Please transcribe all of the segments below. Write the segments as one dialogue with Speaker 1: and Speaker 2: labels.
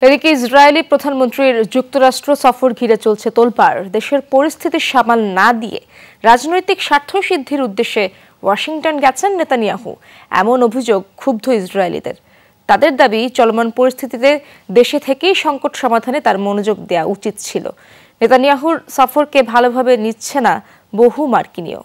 Speaker 1: এদিকে ইসরায়েলি প্রধানমন্ত্রীর যুক্তরাষ্ট্র সফর ঘিরে চলছে তোলপাড়। দেশের পরিস্থিতি সামাল না দিয়ে রাজনৈতিক স্বার্থসিদ্ধির উদ্দেশ্যে ওয়াশিংটন গেছেন নেতানিয়াহু, এমন অভিযোগ ক্ষুব্ধ ইসরায়েলিদের। তাদের দাবি, চলমান পরিস্থিতিতে দেশে থেকেই সংকট সমাধানে তার মনোযোগ দেওয়া উচিত ছিল। নেতানিয়াহুর সফরকে ভালোভাবে নিচ্ছে না বহু মার্কিনীয়।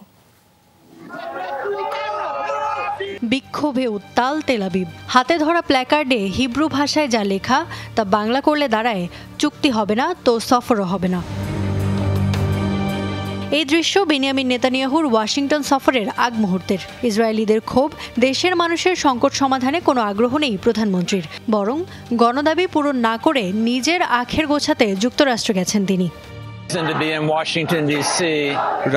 Speaker 2: বিক্ষোভে উত্তাল তেল আবিব। হাতে ধরা প্ল্যাকার্ডে হিব্রু ভাষায় যা লেখা তা বাংলা করলে দাঁড়ায়, চুক্তি হবে না তো সফরও হবে না। এই দৃশ্য বেনিয়ামিন নেতানিয়াহুর ওয়াশিংটন সফরের আগ মুহূর্তের। ইসরায়েলিদের ক্ষোভ, দেশের মানুষের সংকট সমাধানে কোনো আগ্রহ নেই প্রধানমন্ত্রীর, বরং গণদাবি পূরণ না করে নিজের আখের গোছাতে যুক্তরাষ্ট্র গেছেন তিনি।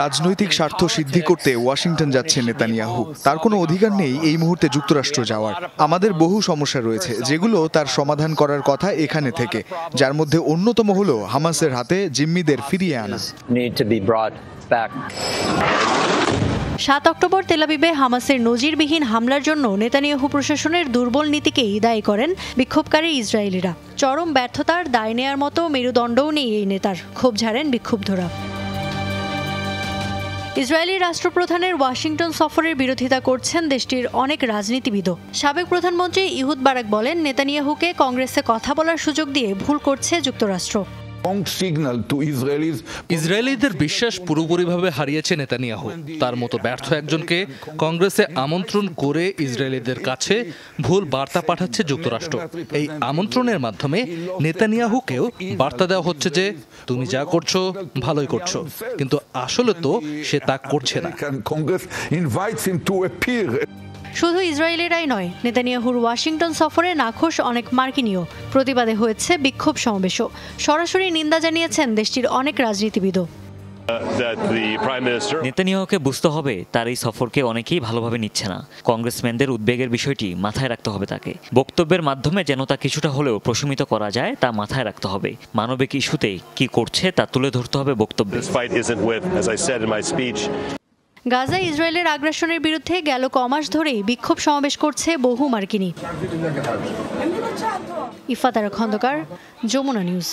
Speaker 3: রাজনৈতিক স্বার্থ সিদ্ধি করতে ওয়াশিংটন যাচ্ছেন নেতানিয়াহু। তার কোনো অধিকার নেই এই মুহূর্তে যুক্তরাষ্ট্র যাওয়ার। আমাদের বহু সমস্যা রয়েছে যেগুলো তার সমাধান করার কথা এখানে থেকে, যার মধ্যে অন্যতম হলো হামাসের হাতে জিম্মিদের ফিরিয়ে আনা।
Speaker 2: 7 অক্টোবর তেল আবিবে হামাসের নজিরবিহীন হামলার জন্য নেতানিয়াহু প্রশাসনের দুর্বল নীতিকেই দায়ী করেন বিক্ষোভকারী ইসরায়েলিরা। চরম ব্যর্থতার দায় নেয়ার মতো মেরুদণ্ডও নেই এই নেতার, ক্ষোভ ঝাড়েন বিক্ষুব্ধরা। ইসরায়েলি রাষ্ট্রপ্রধানের ওয়াশিংটন সফরের বিরোধিতা করছেন দেশটির অনেক রাজনীতিবিদও। সাবেক প্রধানমন্ত্রী ইহুদ বারাক বলেন, নেতানিয়াহুকে কংগ্রেসে কথা বলার সুযোগ দিয়ে ভুল করছে যুক্তরাষ্ট্র।
Speaker 4: ইসরায়েলিদের বিশ্বাস পুরোপুরিভাবে হারিয়েছে নেতানিয়াহু। তার মতো ব্যর্থ একজনকে কংগ্রেসে আমন্ত্রণ করে ইসরায়েলিদের কাছে ভুল বার্তা পাঠাচ্ছে যুক্তরাষ্ট্র। এই আমন্ত্রণের মাধ্যমে নেতানিয়াহুকেও বার্তা দেওয়া হচ্ছে যে তুমি যা করছো ভালোই করছো, কিন্তু আসলে তো সে তা করছে না।
Speaker 2: শুধু ইসরায়েলেরাই নয়, নেতানিয়াহুর ওয়াশিংটন সফরে নাখোশ অনেক মার্কিনীয়। প্রতিবাদে হয়েছে বিক্ষোভ সমাবেশও। সরাসরি নিন্দা জানিয়েছেন দেশটির অনেক রাজনীতিবিদও।
Speaker 5: নেতানিয়াহুকে বুঝতে হবে তার এই সফরকে অনেকেই ভালোভাবে নিচ্ছে না। কংগ্রেসম্যানদের উদ্বেগের বিষয়টি মাথায় রাখতে হবে তাকে। বক্তব্যের মাধ্যমে যেন তা কিছুটা হলেও প্রশমিত করা যায় তা মাথায় রাখতে হবে। মানবিক ইস্যুতে কি করছে তা তুলে ধরতে হবে বক্তব্যে।
Speaker 2: গাজায় ইসরায়েলের আগ্রাসনের বিরুদ্ধে গেল কমাস ধরেই বিক্ষোভ সমাবেশ করছে বহু মার্কিনী। ইফাত আরা খন্দকার, যমুনা নিউজ।